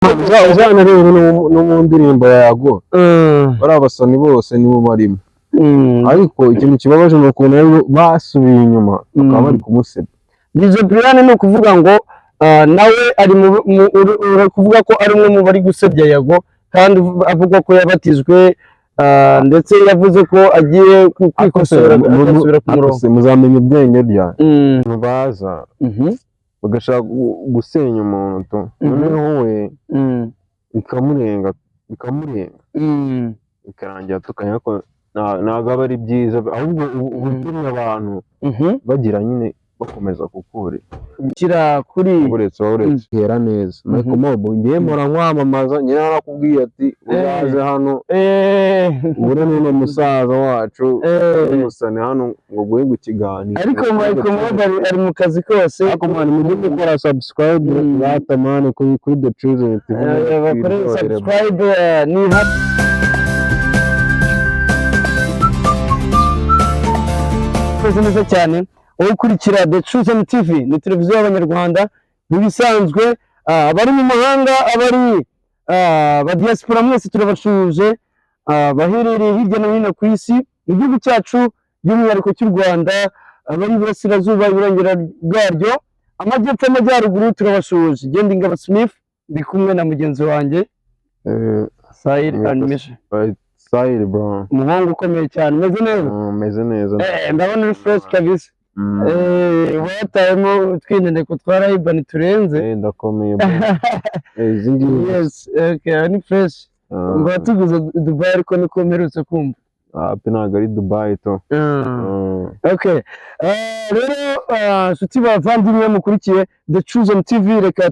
Uzana rero no mu ndirimbo yago bari abasani bose nibo barimo, ariko ikintu kibabaje ni ukuntu basubiye inyuma bakaba bari kumusebya. DJ Brian ni ukuvuga ngo nawe ari kuvuga ko ari umwe mu bari gusebya Yago, kandi avuga ko yabatijwe ndetse yavuze ko agiye kwikosora agasubira ku murongo. Muzamenya ubwenge ryayo baza bagashaka gusenya umuntu noneho we bikamurenga bikarangira tukanya ko ntabwo aba ari byiza, ahubwo ubutumwa abantu bagira nyine bakomeza kukurikira kuri uretse hera neza. Michael Mob ngiye mpora nkwamamaza, nyine narakubwiye ati uzaze hano ubure n'uno musaza wacu umusane hano ngo guhe ikiganiro. Ariko Michael Mob ari mu kazi kose, ariko mwana mujye gukora subscribe batamane kuri The Chosen TV, bakore subscribe ni neza cyane. Wowe ukurikira The Chosen TV, ni televiziyo y'Abanyarwanda n'ibisanzwe, abari mu mahanga, abari ba diaspora mwese turabashuje, baherereye hirya no hino ku isi, mu gihugu cyacu by'umwihariko cy'u Rwanda, abari iburasirazuba, iburengera bwaryo, amajyepfo, amajyaruguru turabashuje. Genda Ingabo Smith ndi kumwe na mugenzi wanjye Sahil Animation. Sahil bro, umuhungu ukomeye cyane. Umeze neza? Ndabona uri fresh kabisa. Watayemo twineneko twara Iban turenze. Ndakomeye bro. Yes, okay, ni fresh. Ngo tuguze Dubai ariko niko mperutse kumva. Ntabwo ari Dubai to. Okay. Rero nshuti bavandimwe mukurikiye The Chosen TV, reka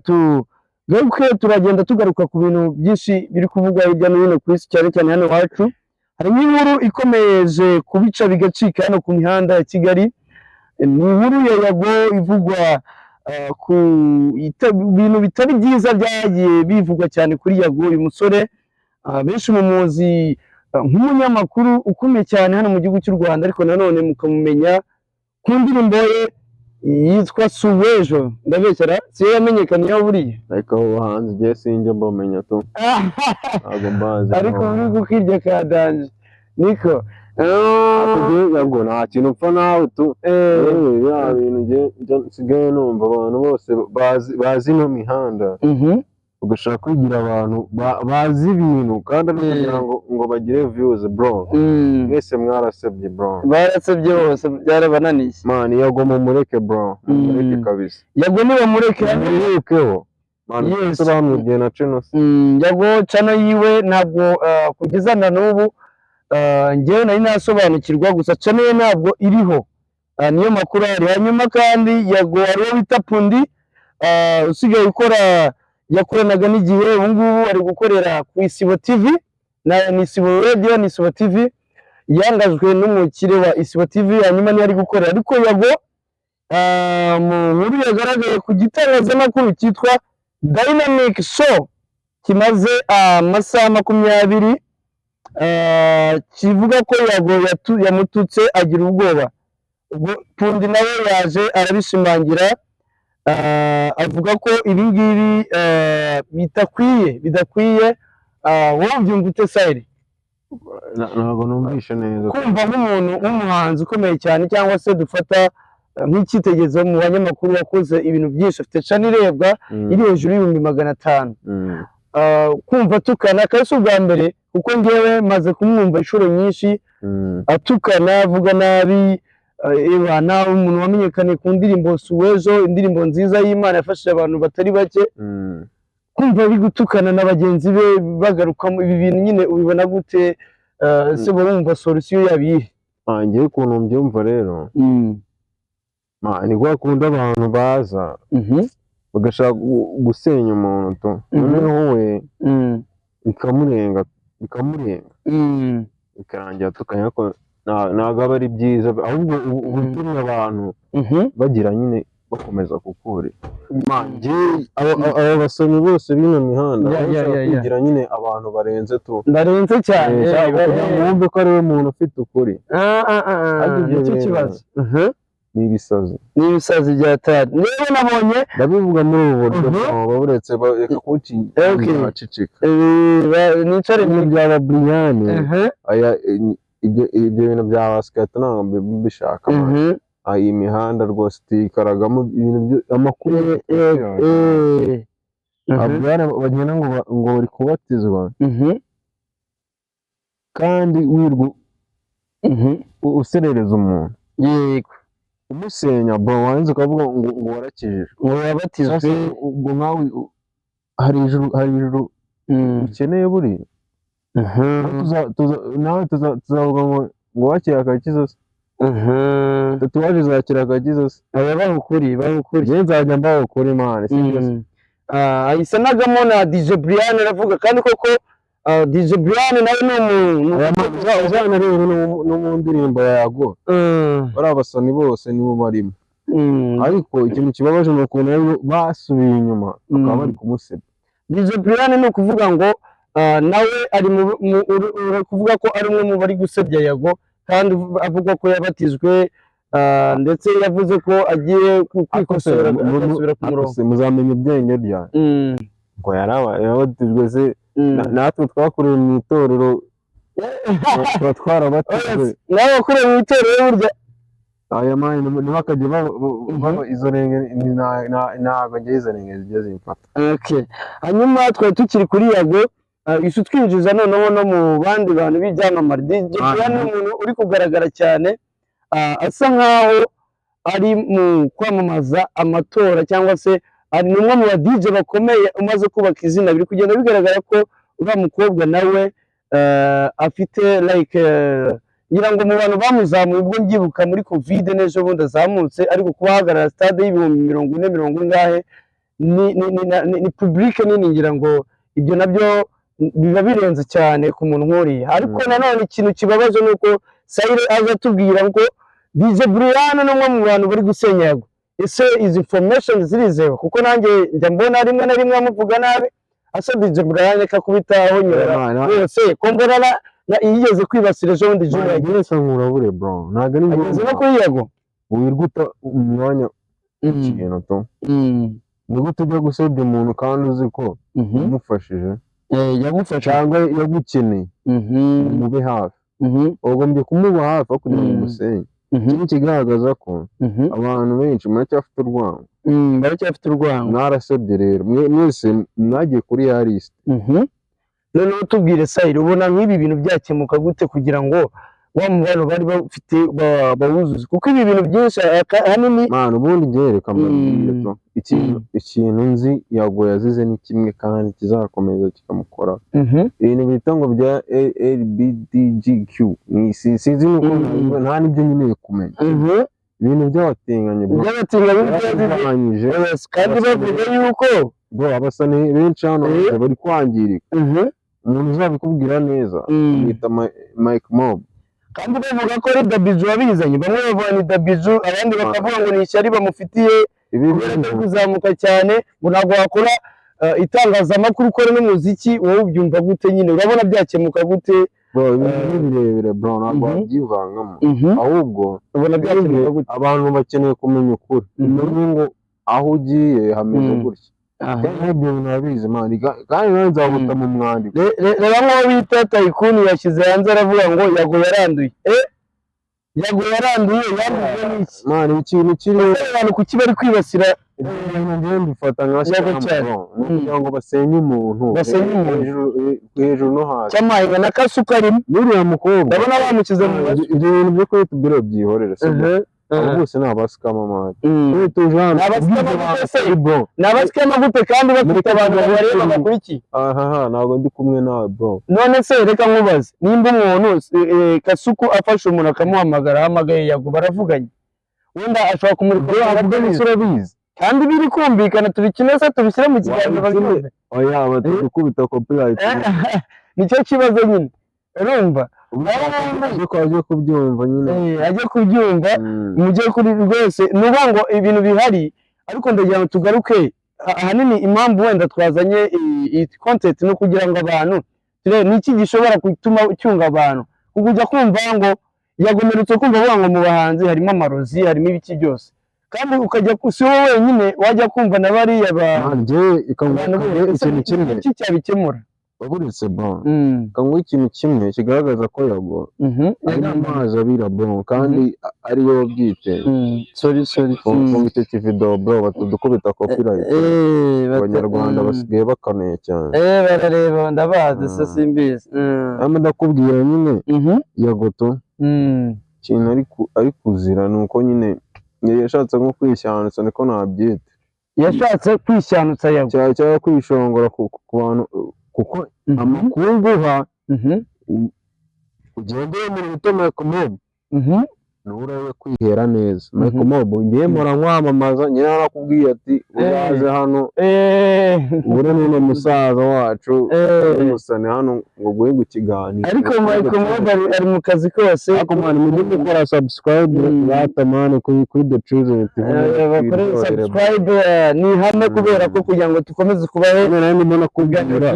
turagenda tugaruka ku bintu byinshi biri kuvugwa hirya no hino ku isi, cyane cyane hano iwacu. Hari inkuru ikomeje kubica bigacika hano ku mihanda ya Kigali. Ni inkuru ya Yago ivugwa ku bintu bitari byiza byagiye bivugwa cyane kuri Yago. Uyu musore benshi mumuzi nk'umunyamakuru ukomeye cyane hano mu gihugu cy'u Rwanda, ariko nanone mukamumenya ku ndirimbo ye yitwa Suwejo. Ndabeshyera siyo yamenyekanye aho buriya, ariko abo hanze igihe sinjye mbamenya to ntabwo mbazi, ariko muri gukirya ka danje niko Yago nta kintu upfa nawe tu. Ya bintu nsigaye numva abantu bose bazi no mihanda ugashaka kwigira abantu bazi ibintu kandi ari kugira ngo bagire views bro. Mwese mwarasebye bro, barasebye bose byarabananiye man. Yago mumureke bro, mumureke kabisa. Yago niba murekeho man, yes bamubwiye na channel. Yago channel yiwe ntabwo kugeza na n'ubu ngewe nari nasobanukirwa, gusa channel ye ntabwo iriho, niyo makuru ari. Hanyuma kandi Yago ariwe bita Pundi, usigaye ukora yakoranaga n'igihe, ubu ngubu ari gukorera ku Isibo TV ni Isibo Radio, ni Isibo TV, yangajwe n'umukire wa Isibo TV, hanyuma niyo ari gukorera. Ariko Yago mu nkuru yagaragaye ku gitangazamakuru cyitwa Dynamic Show kimaze amasaha 20, kivuga ko Yago yamututse agira ubwoba. Ubwo Pundi nawe yaje arabishimangira, avuga ko ibi ngibi bidakwiye. Wowe byumva ute Sahil? Ntabwo numvishe neza. Kumva nk'umuntu w'umuhanzi ukomeye cyane, cyangwa se dufata nk'icyitegererezo mu banyamakuru wakoze ibintu byinshi, afite channel irebwa iri hejuru y'ibihumbi 500, kumva atukana kandi ubwa mbere, kuko ngewe maze kumwumva inshuro nyinshi atukana, avuga nabi, nawe umuntu wamenyekanye ku ndirimbo Suwejo, indirimbo nziza y'Imana yafashije abantu batari bake, kumva ari gutukana na bagenzi be bagarukamo ibi bintu, nyine ubibona gute? Se bumva solution yabihe? Ngiye ukuntu mbyumva rero, ni kwa kundi abantu baza bagashaka gusenya umuntu noneho we bikamurenga bikarangira tukanya ko ntabwo aba ari byiza, ahubwo ubutumwa abantu bagira nyine bakomeza kukurira. Aba basomyi bose bino mihanda kugira nyine abantu barenze cyane, kugira ngo wumve ko ari we muntu ufite ukuri. nicyo kibazo. n'ibisazi byatari niba nabonye ndabivuga muri ubu buryo baburetse reka kuwukingira baceceka nicare byaba Brian aya ibyo bintu bya basiketi ntabwo mbishaka iyi mihanda rwose tuyikaragamo ibintu amakuru abana bagenda ngo bari kubatizwa kandi wirwa userereza umuntu yego umusenya wanze ukavuga ngo warakijijwe ngo wabatizwe ubwo nkawe hari ijuru ukeneye buriya nawe tuzavuga ngo wakira akakiza se tatuwaje zakira akakiza se aba bahukuri njye nzajya mbahukura imana ayisanagamo na DJ Brian aravuga kandi koko DJ Brian nawe ni umuntu uzana rero no mu ndirimbo yago bari abasani bose nibo barimo ariko ikintu kibabaje ni ukuntu rero basubiye inyuma bakaba bari kumusebya DJ Brian ni ukuvuga ngo nawe ari kuvuga ko ari umwe mu bari gusebya yago kandi avuga ko yabatijwe ndetse yavuze ko agiye kwikosora agasubira ku murongo muzamenya ubwenge ryanjye ngo yabatijwe se natwe twakoreye mu itorero tuba twarabatijwe nawe wakoreye mu itorero burya aya mani ntibakajye baba izo renge ntabwo njye izo renge zijya zimfata hanyuma twari tukiri kuri yago isu twinjiza noneho no mu bandi bantu b'ibyamamare DJ Brian ni umuntu uri kugaragara cyane asa nkaho ari mu kwamamaza amatora cyangwa se ari umwe mu ba DJ bakomeye umaze kubaka izina biri kugenda bigaragara ko uriya mukobwa nawe afite like ngira ngo mu bantu bamuzamuye ubwo mbyibuka muri covid n'ejo bundi azamutse ariko kuba ahagarara stade y'ibihumbi 40 ingahe ni public nini ngira ngo ibyo nabyo biba birenze cyane ku muntu nk'uriya ariko nanone ikintu kibabaje ni uko Saire aza atubwira ngo DJ Brian ni umwe mu bantu bari gusenya yago ese izi information zirizewe kuko nanjye njya mbona rimwe na rimwe amuvuga nabi asa DJ Brian akakubitaho nyora wese ko mbona yigeze kwibasira ejo bundi Junior yagiye nk'urabure bro ntago ari ngo no kuri yago wirguta umwanya ikintu to ni gute ujya gusebya umuntu kandi uzi ko umufashije yagufasha cyangwa yagukeneye mube hafi ugombye kumuba hafi kugira ngo umusenye ikintu kigaragaza ko abantu benshi muracyafite urwango mwarasebye rero mwese mwagiye kuri ya liste noneho tubwire Saire ubona nk'ibi bintu byakemuka gute kugira ngo wa mubano bari bafite bawuzuze kuko ibi bintu byinshi hanini mana ubundi gereka mbabwire ikintu nzi yago yazize ni kimwe kandi kizakomeza kikamukora ibintu bita ngo bya LBDGQ sinzi nuko nta nibyo nyine kumenya ibintu by'abatinganye by'abatinganye kandi bavuga yuko abasani benshi hano bari kwangirika umuntu uzabikubwira neza bita Mike Mob kandi bavuga ko ari Dabizu wabizanye bamwe bavuga ni Dabizu abandi bakavuga ngo ni ishyari bamufitiye ibintu kuzamuka cyane ngo ntabwo wakora itangazamakuru ukora n'umuziki wowe ubyumva gute nyine urabona byakemuka gute birebire bro ntabwo wabyivangamo ahubwo ubona byakemuka gute abantu bakeneye kumenya ukuri ngo aho ugiye hameze gutya ibyo bintu babizi mani kandi nawe nzabuta mu mwandiko reba nk'uwo bita Tayikuni yashyize hanze aravuga ngo yago yaranduye yago yaranduye yandujwe n'iki mani ikintu kiri abantu kuki bari kwibasira ibintu bifata nka cyane kugira ngo basenye umuntu hejuru no hasi cyamahiga na kasuka arimo n'uriya mukobwa ndabona bamukize mu ibyo bintu byo kuri tubiro byihorere abo bose ni abasikama mani ni abasikama gute kandi bafite abantu bareba bakurikiye ntabwo ndi kumwe nawe bro none se reka nkubaze nimba umuntu kasuku afashe umuntu akamuhamagara ahamagaye yago baravuganye wenda ashobora kumurika urabizi kandi biri kumvikana tubikine se tubishyire mu kiganiro babyumve dukubita copyright nicyo kibazo nyine urumva ajye kubyumva nyine ajye kubyumva mujye kuri rwose nuba ngo ibintu bihari ariko ndagira ngo tugaruke ahanini impamvu wenda twazanye iyi content no kugira ngo abantu niki gishobora gutuma cyunga abantu kujya kumva ngo yagomeretse kumva avuga ngo mu bahanzi harimo amarozi harimo ibiki byose kandi ukajya si wowe wenyine wajya kumva na bariya njye ikintu kimwe iki cyabikemura waburitse bon kangwa ikintu kimwe kigaragaza ko Yago ari mu mazi abira bon kandi ari we wabyite sorry mu biteke video bro batudukubita copyright abanyarwanda basigaye bakaneye cyane barareba ndabazi se simbizi ndakubwira nyine Yago to ikintu ari kuzira ni uko nyine yashatse nko kwishyanutsa niko nabyita yashatse kwishyanutsa Yago cyangwa kwishongora ku bantu kuko amakuru nguha ugendeye mu buto Michael Mob nubura we kwihera neza Michael Mob ngiye mpora nkwamamaza nyine arakubwiye ati uzaze hano ubure n'uno musaza wacu umusane hano ngo guhe gukiganira ariko Michael Mob ari mu kazi kose ariko mwana mujye gukora subscribe batamane kuri The Chosen TV bakore subscribe ni hame kubera ko kugira ngo tukomeze kubaho nari mbona kuganira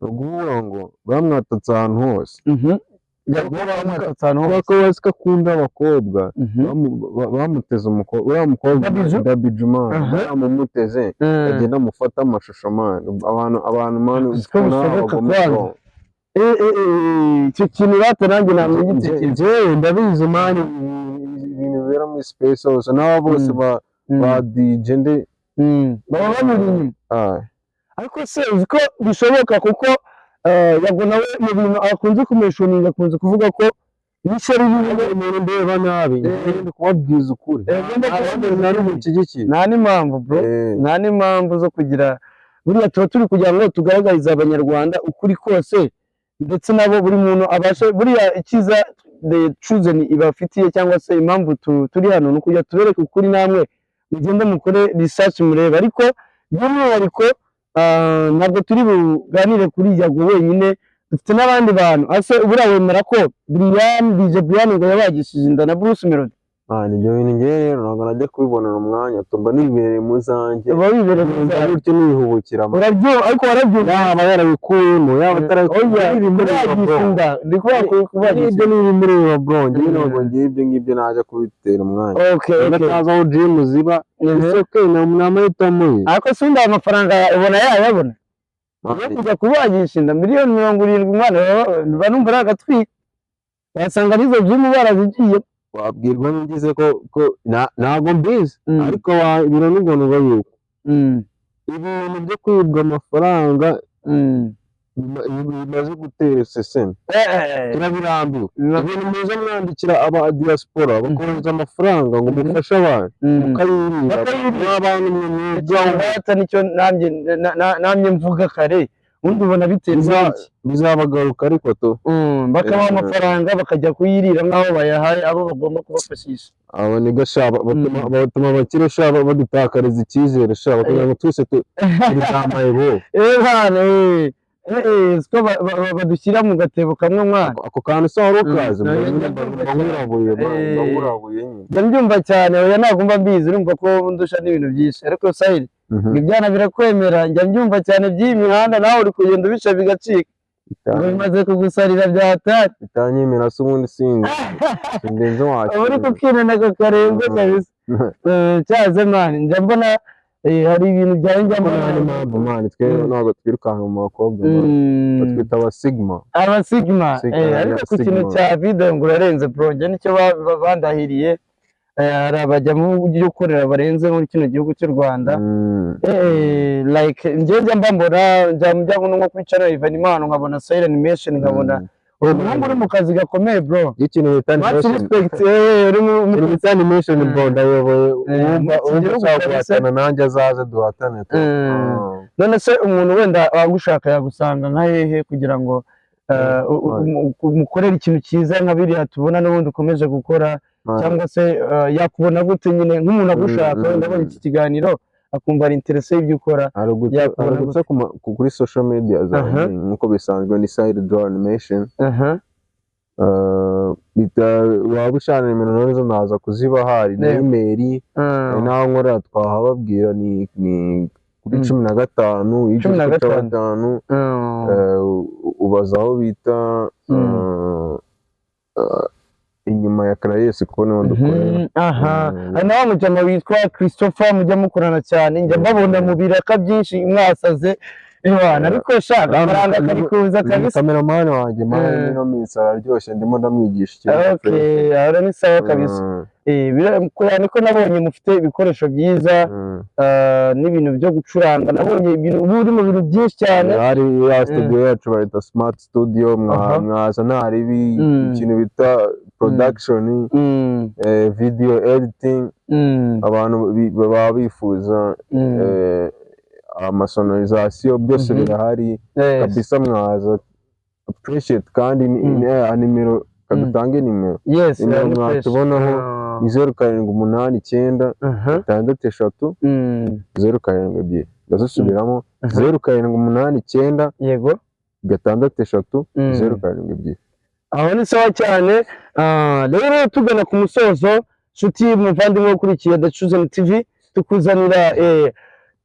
uguhura ngo bamwatatse ahantu hose kuko basika akunda abakobwa bamuteze uriya mukobwa Dabi Juma bamumuteze agenda amufata amashusho mani abantu mani icyo kintu rata nanjye namenye njyewe ndabizi mani ibintu bibera muri space hose n'aba bose ba DJ nde baba bamuri inyuma ariko se uzi ko bishoboka kuko Yago nawe mu bintu akunze kumeshoninga akunze kuvuga ko n'ishyari ririmo umuntu ndeba nabi ndi kubabwiza ukuri nta n'impamvu bro nta n'impamvu zo kugira buriya tuba turi kugira ngo tugaragarize abanyarwanda ukuri kose ndetse nabo buri muntu abashe buriya ikiza The Chosen ibafitiye cyangwa se impamvu turi hano ni ukujya tubereke ukuri namwe mugende mukore research murebe ariko by'umwihariko ntabwo turi buganire kuri Yago wenyine dufite n'abandi bantu ase buriya wemera ko DJ Brian ngo yabagishije inda na Bruce Melody nibyo bintu ngewe rero ntabwo najya kubibonera umwanya tumba nibereye mu zanjye uba wibereye mu zanjye gutyo nihubukira ariko warabyumva yaba yarabikuyemo yaba atarabikinda ndi kubagisha ibyo ni ibimureba bro ngewe ntabwo ngiye ibyo ngibyo najya kubitera umwanya ndatazi aho gym ziba ese ni amahitamo ye ariko si undi amafaranga ubona yayabona yo kujya kubagisha inda miliyoni 70 umwana banumva ari agatwika wasanga n'izo gym barazigiye wabwirwa n'ugize ko ntabwo mbizi ariko biranugwanurwa yuko ibintu byo kwibwa amafaranga bimaze gutera iseseme turabirambiwe ibintu muze mwandikira aba diaspora bakohereza amafaranga ngo mufashe abantu mukayirira abantu mwebwe nicyo namye mvuga kare undi ubona biteza bizabagaruka ariko to bakabaha amafaranga bakajya kuyirira nk'aho bayahaye abo bagomba kubafashisha abo ni gashaba batuma abakire shaba badutakariza icyizere shaba kugira ngo twese tuzamaye bo bana siko badushyira mu gatebo kamwe mwana ako kantu se wari ukazi bahurabuye ndabyumva cyane oya ntabwo mba mbizi urumva ko ndusha n'ibintu byinshi ariko sayiri ibyana birakwemera njya mbyumva cyane by'iyi mihanda nawe uri kugenda ubisha bigacika bimaze kugusarira byatari bitanyemera se ubundi sindenze wacu uri kukinana kakarenze kabisa cyaze mani njya mbona hari ibintu byawe njya mbona n'impamvu mani twe ntabwo twirukanka mu bakobwa batwita aba sigma ariko ku kintu cya video ngo urarenze bro njye nicyo bandahiriye hari abajya mu byo gukorera barenze muri kino gihugu cy'u Rwanda like njye njya mbambora njya nko kuri channel Ivanimana nkabona Silent Animation nkabona umuhungu uri mu kazi gakomeye bro ikintu bita animation bro ndayoboye wumva nanjye azaze duhatane none se umuntu wenda wagushaka yagusanga nka hehe kugira ngo umukorere ikintu cyiza nka biriya tubona n'ubundi ukomeje gukora cyangwa se yakubona gute nyine nk'umuntu agushaka wenda abona iki kiganiro akumva ari interese y'ibyo ukora aragutse kuri social media nk'uko bisanzwe ni Side Draw Animation waba ushana nimero nazo naza kuziba hari na email naho nkora twahababwira ni kuri 15 ubaza aho bita inyuma ya Caraes kubona dukorera. Aha hari na wa mujama witwa Christopher mujya mukorana cyane njya mbabona mu biraka byinshi mwasaze ewana ariko shaka amaranga karikuza kabisa. Cameraman wanjye mara no minsi araryoshye ndimo ndamwigisha ikintu. Okay ara ni sawa kabisa. Niko nabonye mufite ibikoresho byiza n'ibintu byo gucuranga nabonye ibintu buri mu bintu byinshi cyane. Hari ya studio yacu bayita Smart Studio mwaza ntari ikintu bita production, video editing, abantu baba bifuza amasonorization byose birahari kabisa mwaza appreciate kandi nimero kadutange nimero. Yes mwatubonaho 0789 63 072 ndasubiramo 0789 yego 63 072. Aho ni sawa cyane. Rero tugana ku musozo nshuti muvandimwe ukurikiye The Chosen TV tukuzanira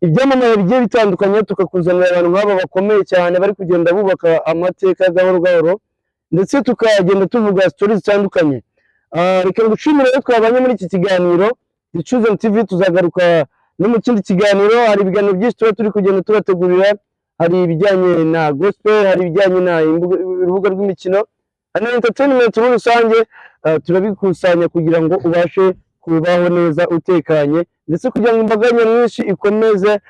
ibyamamare bigiye bitandukanye tukakuzanira abantu nk'aba bakomeye cyane bari kugenda bubaka amateka gahoro gahoro ndetse tukagenda tuvuga stories zitandukanye. Reka ngushimire ko twabanye muri iki kiganiro The Chosen TV. Tuzagaruka no mu kindi kiganiro. Hari ibiganiro byinshi tuba turi kugenda tubategurira, hari ibijyanye na gospel, hari ibijyanye na urubuga rw'imikino, hari na entertainment muri rusange. Turabikusanya kugira ngo ubashe kubaho neza utekanye ndetse kugira ngo imbaga nyamwinshi ikomeze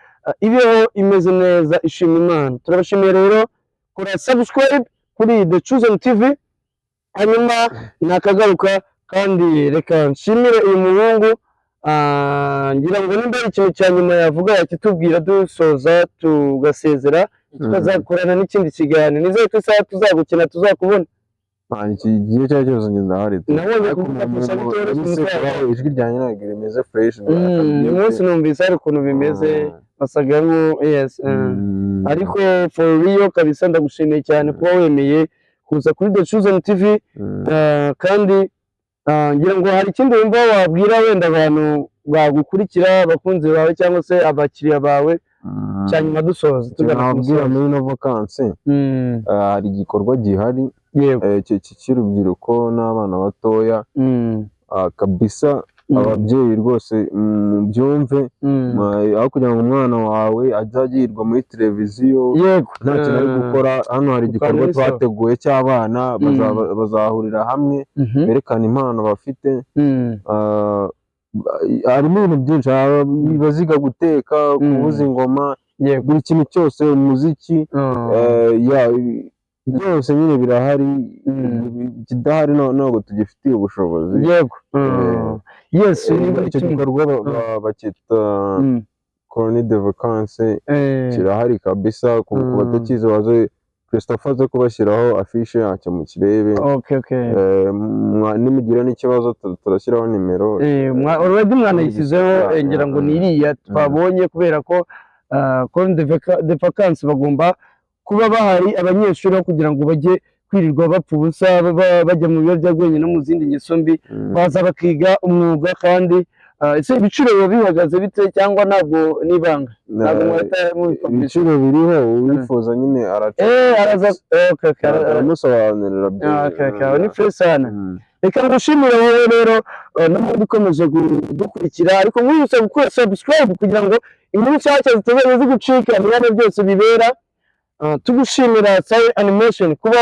ibeho imeze neza ishima Imana. Turabashimiye rero kora subscribe kuri The Chosen TV hanyuma nakagaruka kandi reka nshimire uyu muhungu ngira ngo nimba ari ikintu cya nyuma yavuga yakitubwira dusoza tugasezera tukazakorana n'ikindi kiganiro. Nizeye ko isaha tuzagukina tuzakubona iki gihe cyose ngenda hari nabonye kugufatisha bitoroshye ijwi ryanjye ntabwo rimeze fresh. uyu munsi numvise hari ukuntu bimeze basaga nko ariko for real kabisa ndagushimiye cyane kuba wemeye kuza kuri The Chosen TV. Kandi ngira ngo hari ikindi wumva wabwira wenda abantu bagukurikira abakunzi bawe cyangwa se abakiriya bawe cyanyuma dusoza tugana kubwira muri no vacances. Hari igikorwa gihari cy'urubyiruko n'abana batoya kabisa. Ababyeyi rwose byumve aho kugira ngo umwana wawe azagirwa muri televiziyo nta kintu ari gukora. Hano hari igikorwa twateguye cy'abana bazahurira hamwe berekana impano bafite. Harimo ibintu byinshi, baziga guteka, kuvuza ingoma, buri kintu cyose, umuziki, byose nyine birahari. Kidahari ntabwo tugifitiye ubushobozi. Yes icyo gikorwa bakita Colonie de Vacances kirahari kabisa. Ku batakizi waze Christopher aze kubashyiraho afishe yacyo mu kirebe. Nimugira n'ikibazo turashyiraho nimero. Already mwanayishyizeho ngira ngo ni iriya twabonye kubera ko Colonie de Vacances bagomba kuba bahari abanyeshuri kugira ngo bajye kwirirwa bapfa ubusa bajya mu biyobyabwenge no mu zindi ngeso mbi, baza bakiga umwuga. Kandi ese ibiciro biba bihagaze bite cyangwa ntabwo nibanga? Ibiciro biriho, uwifuza nyine araza aramusobanurira. Ni fresh sana. Reka ngushimire wowe rero n'ubundi ukomeje kudukurikira, ariko mwibutsa gukora subscribe kugira ngo inkuru nshyashya zitazajya zigucika n'ibintu byose bibera. Tugushimira Sai Animation kuba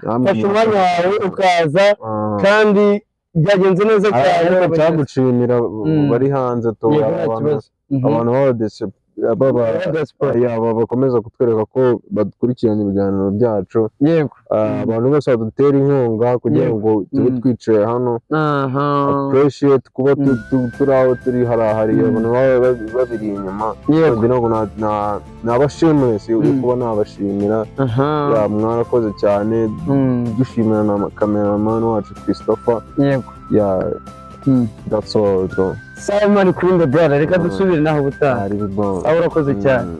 wafashe umwanya wawe ukaza kandi byagenze neza cyane. Cyagushimira bari hanze abantu bakomeza kutwereka ko badukurikirana ibiganiro byacu. Abantu bose badutera inkunga kugira ngo tube twicaye hano. Appreciate kuba turi aho turi harahari abantu babiri inyuma. Nabashimiye kuba nabashimira. Mwarakoze cyane. Dushimira na cameraman wacu Christopher. That's all. Sawa mani kuri brother, reka dusubire naho butaha. Urakoze cyane.